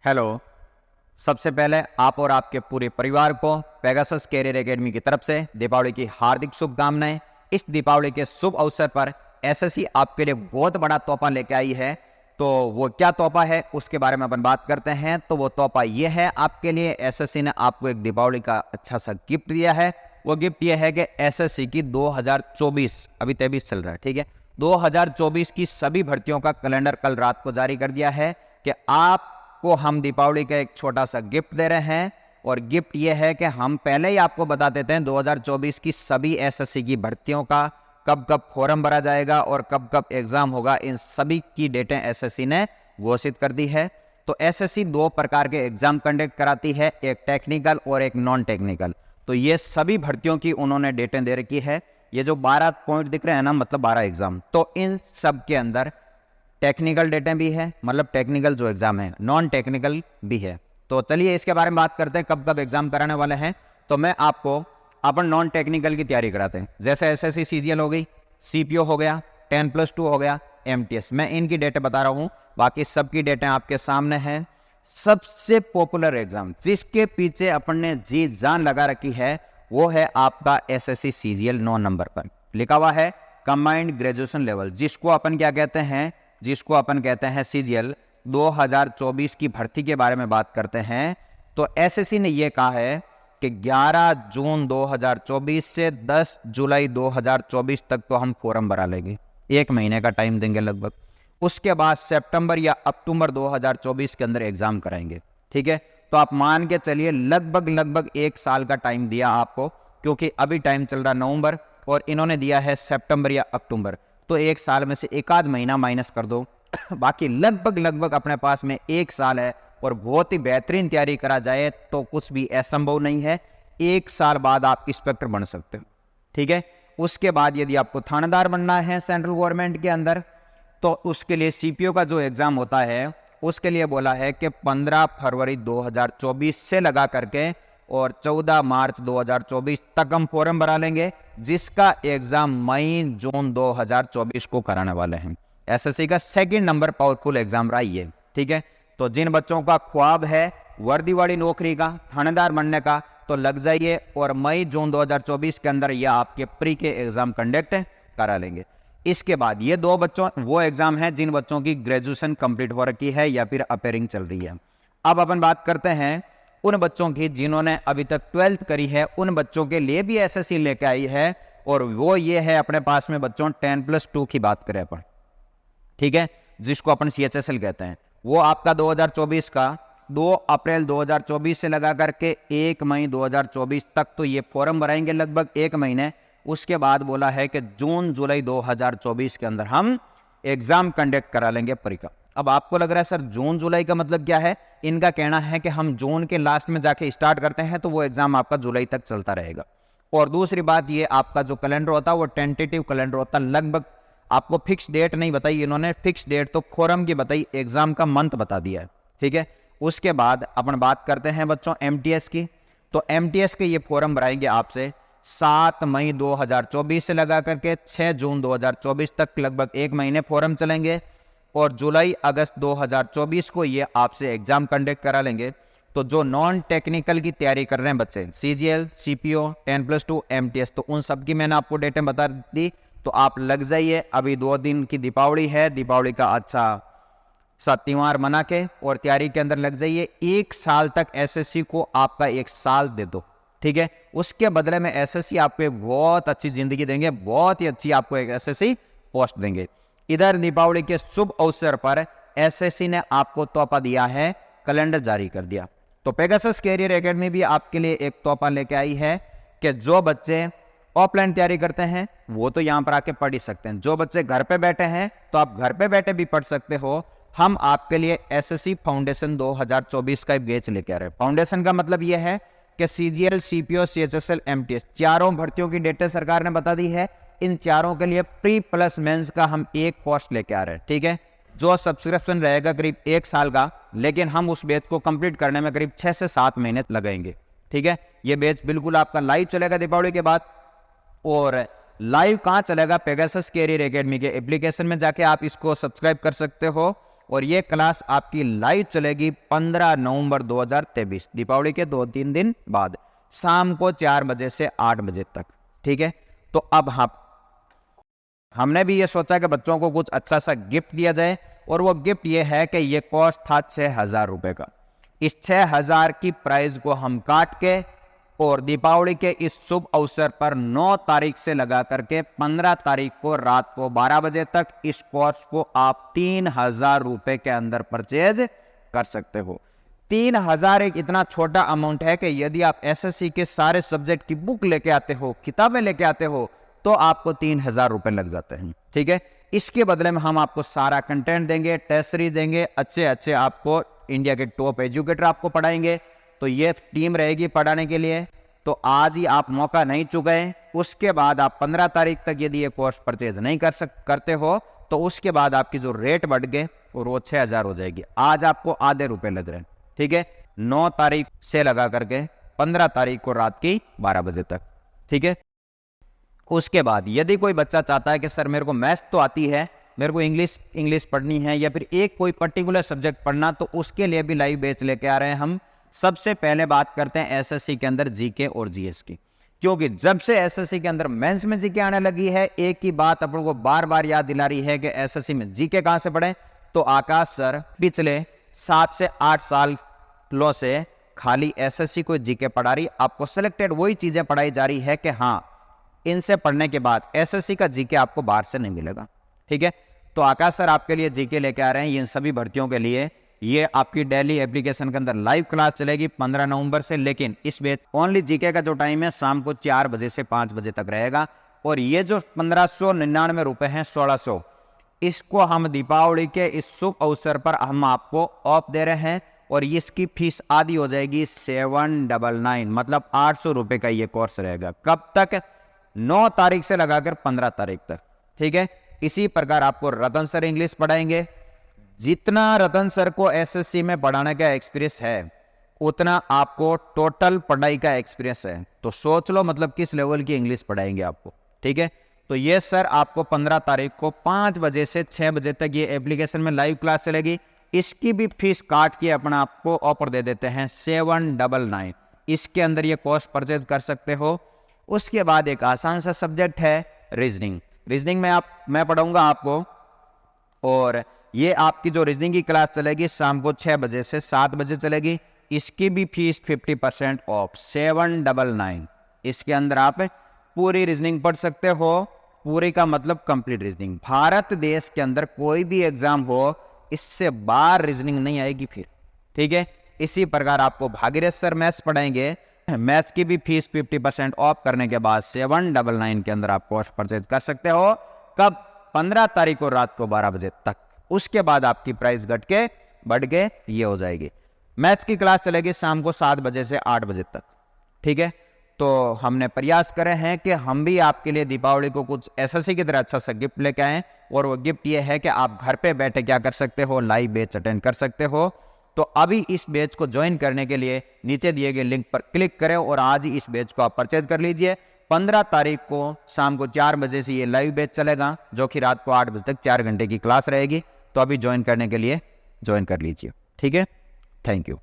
Hello. सबसे पहले आप और आपके पूरे परिवार को पेगासस कैरियर एकेडमी की तरफ से दीपावली की हार्दिक शुभकामनाएं। इस दीपावली के शुभ अवसर पर एसएससी आपके लिए बहुत बड़ा तोहफा लेके आई है। तो वो क्या तोहफा है उसके बारे में अपन बात करते हैं। तो वो तोहफा ये है आपके लिए, एसएससी ने आपको एक दीपावली का अच्छा सा गिफ्ट दिया है। वो गिफ्ट ये है कि एसएससी की 2024, अभी 23 चल रहा है, ठीक है, 2024 की सभी भर्तियों का कैलेंडर कल रात को जारी कर दिया है कि आपको हम दीपावली का एक छोटा सा गिफ्ट दे रहे हैं। और गिफ्ट ये है कि हम पहले ही आपको बता देते हैं 2024 की सभी एसएससी की भर्तियों का कब कब फॉर्म भरा जाएगा और कब कब एग्जाम होगा, इन सभी की डेटें एसएससी ने घोषित कर दी है। तो एसएससी दो प्रकार के एग्जाम कंडक्ट कराती है, एक टेक्निकल और एक नॉन टेक्निकल। तो ये सभी भर्तियों की उन्होंने डेटें दे रखी है। ये जो 12 पॉइंट दिख रहे हैं ना, मतलब 12 एग्जाम, तो इन सब के अंदर टेक्निकल डेटें भी है, मतलब टेक्निकल जो एग्जाम है, नॉन टेक्निकल भी है। तो चलिए इसके बारे में बात करते हैं कब कब एग्जाम कराने वाले हैं। तो मैं आपको अपन नॉन टेक्निकल की तैयारी कराते हैं, जैसे एसएससी सीजीएल हो गई, सीपीओ हो गया, 10+2 हो गया, एमटीएस। मैं इनकी डेटें बता रहा हूं, बाकी सबकी डेटें आपके सामने हैं। सबसे पॉपुलर एग्जाम जिसके पीछे अपन ने जी जान लगा रखी है वो है आपका एसएससी सीजीएल 9 नंबर पर लिखा हुआ है कंबाइंड ग्रेजुएशन लेवल, जिसको अपन क्या कहते हैं, जिसको अपन कहते हैं सीजीएल 2024 की भर्ती के बारे में बात करते हैं। तो एसएससी ने यह कहा है कि 11 जून 2024 से 10 जुलाई 2024 तक तो हम फॉर्म भरा लेंगे, एक महीने का टाइम देंगे लगभग। उसके बाद सितंबर या अक्टूबर 2024 के अंदर एग्जाम कराएंगे, ठीक है। तो आप मान के चलिए लगभग एक साल का टाइम दिया आपको, क्योंकि अभी टाइम चल रहा नवंबर और इन्होंने दिया है सितंबर या अक्टूबर। तो एक साल में से एक आध महीना माइनस कर दो बाकी लगभग अपने पास में एक साल है। और बहुत ही बेहतरीन तैयारी करा जाए तो कुछ भी असंभव नहीं है, एक साल बाद आप इंस्पेक्टर बन सकते हो, ठीक है। उसके बाद यदि आपको थानेदार बनना है सेंट्रल गवर्नमेंट के अंदर, तो उसके लिए सीपीओ का जो एग्जाम होता है उसके लिए बोला है कि 15 फरवरी 2024 से लगा करके और 14 मार्च 2024 तक हम फॉर्म भरा लेंगे, जिसका एग्जाम मई जून 2024 को कराने वाले हैं। एसएससी का सेकंड नंबर पावरफुल एग्जाम रहा ये, ठीक है। तो जिन बच्चों का ख्वाब है वर्दी वाली नौकरी का, थानेदार बनने का, तो लग जाइए और मई जून 2024 के अंदर यह आपके प्री के एग्जाम कंडक्ट करा लेंगे। इसके बाद ये दो बच्चों वो एग्जाम है जिन बच्चों की ग्रेजुएशन कंप्लीट हो रखी है या फिर अपेयरिंग चल रही है। अब अपन बात करते हैं उन बच्चों की जिन्होंने अभी तक 12th करी है, उन बच्चों के लिए भी एसएससी लेके आई है। और वो ये है अपने पास में बच्चों 10+2 की बात करें अपन, ठीक है, जिसको अपन सीएचएसएल कहते हैं। वो आपका 2024 का 2 अप्रैल 2024 से लगा करके 1 मई 2024 तक तो ये फॉर्म भराएंगे लगभग एक महीने। उसके बाद बोला है कि जून जुलाई 2024 के अंदर हम एग्जाम कंडक्ट करा लेंगे परीक्षा। अब आपको लग रहा है सर जून जुलाई का मतलब क्या है, इनका कहना है कि हम जून के लास्ट में जाके स्टार्ट करते हैं तो वो एग्जाम आपका जुलाई तक चलता रहेगा। और दूसरी बात ये आपका जो कैलेंडर होता है वो टेंटेटिव कैलेंडर होता है, लगभग आपको फिक्स डेट नहीं बताई इन्होंने, फिक्स डेट तो फॉर्म की बताई, एग्जाम का मंथ बता दिया है, ठीक है। उसके बाद अपन बात करते हैं बच्चों एमटीएस की। तो एमटीएस के ये फॉर्म भराएंगे आपसे 7 मई 2024 से लगा करके 6 जून 2024 तक, लगभग एक महीने फॉर्म चलेंगे। और जुलाई अगस्त 2024 को ये आपसे एग्जाम कंडक्ट करा लेंगे। तो जो नॉन टेक्निकल की तैयारी कर रहे हैं बच्चे, सीजीएल, सीपीओ, 10+2, एमटीएस, तो उन सब की मैंने आपको डेटें बता दी। तो आप लग जाइए, अभी 2 दिन की दीपावली है, दीपावली का अच्छा सा त्योहार मना के और तैयारी के अंदर लग जाइए। एक साल तक एसएससी को आपका एक साल दे दो, ठीक है। उसके बदले में एसएससी आपको एक बहुत अच्छी जिंदगी देंगे, बहुत ही अच्छी आपको एक एसएससी पोस्ट देंगे। इधर दीपावली के शुभ अवसर पर एसएससी ने आपको तोहफा दिया है, कैलेंडर जारी कर दिया। तो पेगासस कैरियर एकेडमी भी आपके लिए एक तोहफा लेके आई है कि जो बच्चे ऑफलाइन तैयारी करते हैं वो तो यहां पर आके पढ़ ही सकते हैं, जो बच्चे घर पे बैठे हैं तो आप घर पे बैठे भी पढ़ सकते हो। हम आपके लिए एसएससी फाउंडेशन 2024 का बैच लेके आ रहे हैं। फाउंडेशन का मतलब यह है कि सीजीएल, सीपीओ, सीएचएसएल, एमटीएस चारों भर्तियों की डेटें सरकार ने बता दी है। इन चारों के लिए प्री प्लस मेंस का हम एक कोर्स लेके आ रहे हैं, ठीक है, जो सब्सक्रिप्शन रहेगा करीब एक साल का, लेकिन हम उस बैच को कंप्लीट करने में करीब 6 से 7 महीने लगेंगे, ठीक है। ये बैच बिल्कुल आपका लाइव चलेगा दीपावली के बाद। और लाइव कहां चलेगा, पेगासस कैरियर एकेडमी के एप्लीकेशन में जाके आप इसको सब्सक्राइब कर सकते हो और ये क्लास आपकी लाइव चलेगी 15 नवंबर 2023, दीपावली के 2-3 दिन बाद, शाम को 4 बजे से 8 बजे तक। ठीक है, तो अब हमने भी ये सोचा कि बच्चों को कुछ अच्छा सा गिफ्ट दिया जाए, और वो गिफ्ट ये है कि ये कॉस्ट था 6,000 रुपए का। इस 6,000 की प्राइस को हम काट के और दीपावली के इस शुभ अवसर पर 9 तारीख से लगा करके 15 तारीख को रात को 12 बजे तक इस कोर्स को आप 3,000 रुपए के अंदर परचेज कर सकते हो। 3,000 एक इतना छोटा अमाउंट है कि यदि आप एसएससी के सारे सब्जेक्ट की बुक लेके आते हो, किताबें लेके आते हो, तो आपको 3,000 रुपए लग जाते हैं। ठीक है, इसके बदले में हम आपको सारा कंटेंट देंगे, टेस्ट सीरीज देंगे, अच्छे आपको इंडिया के टॉप एजुकेटर आपको पढ़ाएंगे। तो ये टीम रहेगी पढ़ाने के लिए। तो आज ही आप मौका नहीं चुकाएं। उसके बाद आप 15 तारीख तक यदि ये कोर्स परचेज नहीं करते हो, तो उसके बाद आपकी जो रेट बढ़ गए और वो 6,000 हो जाएगी। आज आपको आधे रुपए लग रहे हैं। ठीक है, 9 तारीख से लगा करके 15 तारीख को रात की 12 बजे तक। ठीक है, उसके बाद यदि कोई बच्चा चाहता है कि सर मेरे को मैथ्स तो आती है, मेरे को इंग्लिश पढ़नी है, या फिर एक कोई पर्टिकुलर सब्जेक्ट पढ़ना, तो उसके लिए भी लाइव बैच लेके आ रहे हैं हम। सबसे पहले बात करते हैं एसएससी के अंदर जीके और जीएस की, क्योंकि जब से एसएससी के अंदर मेंस में जीके आने लगी है, एक ही बात अपन को बार बार याद दिला रही है कि एसएससी में जीके कहां से पढ़ें। तो आकाश सर पिछले 7 से 8 सालों से खाली एसएससी को जीके पढ़ा रही, आपको सिलेक्टेड वही चीजें पढ़ाई जा रही है कि हाँ, इनसे पढ़ने के बाद एसएससी का जीके आपको बाहर से नहीं मिलेगा। ठीक है, तो आकाश सर आपके लिए जीके लेके आ रहे हैं इन सभी भर्तियों के लिए। ये आपकी डेली एप्लीकेशन के अंदर लाइव क्लास चलेगी 15 नवंबर से, लेकिन इस बैच ओनली जीके का जो टाइम है शाम को 4 बजे से 5 बजे तक रहेगा। और ये जो 1599 रुपए हैं, 1600, इसको हम दीपावली के इस शुभ अवसर पर हम आपको ऑफ दे रहे हैं, और इसकी फीस आधी हो जाएगी 799, मतलब 800 रुपए का ये कोर्स रहेगा। कब तक? 9 तारीख से लगाकर 15 तारीख तक। ठीक है, इसी प्रकार आपको रतन सर इंग्लिश पढ़ाएंगे। जितना रतन सर को एसएससी में पढ़ाने का एक्सपीरियंस है, उतना आपको टोटल पढ़ाई का एक्सपीरियंस है। तो सोच लो मतलब किस लेवल की इंग्लिश पढ़ाएंगे आपको। ठीक है, तो ये सर आपको 15 तारीख को 5 बजे से 6 बजे तक ये एप्लीकेशन में लाइव क्लास चलेगी। इसकी भी फीस काट के अपना आपको ऑफर दे देते हैं 799। इसके अंदर ये कोर्स परचेज कर सकते हो। उसके बाद एक आसान सा सब्जेक्ट है रीजनिंग में मैं पढ़ाऊंगा आपको, और ये आपकी जो रीजनिंग की क्लास चलेगी शाम को 6 बजे से 7 बजे चलेगी। इसकी भी फीस 50% ऑफ 799। इसके अंदर आप पूरी रीजनिंग पढ़ सकते हो। पूरी का मतलब कंप्लीट रीजनिंग। भारत देश के अंदर कोई भी एग्जाम हो, इससे बाहर रीजनिंग नहीं आएगी फिर। ठीक है, इसी प्रकार आपको भागीरथ सर मैथ्स पढ़ाएंगे। मैथ्स की भी फीस 50% ऑफ करने के बाद 799 के अंदर आप कोर्स परचेज कर सकते हो। कब? 15 तारीख को रात को 12 बजे तक। उसके बाद आपकी प्राइस घट के बढ़ के ये हो जाएगी। मैथ्स की क्लास चलेगी शाम को 7 बजे से 8 बजे तक। ठीक है, तो हमने प्रयास करे हैं कि हम भी आपके लिए दीपावली को कुछ एसएससी की तरह अच्छा सा गिफ्ट लेके आए, और वो गिफ्ट ये है कि आप घर पे बैठे क्या कर सकते हो, लाइव बैच अटेंड कर सकते हो। तो अभी इस बैच को ज्वाइन करने के लिए नीचे दिए गए लिंक पर क्लिक करें और आज ही इस बैच को आप परचेज कर लीजिए। 15 तारीख को शाम को 4 बजे से ये लाइव बैच चलेगा, जो कि रात को 8 बजे तक 4 घंटे की क्लास रहेगी। तो अभी ज्वाइन करने के लिए ज्वाइन कर लीजिए। ठीक है, थैंक यू।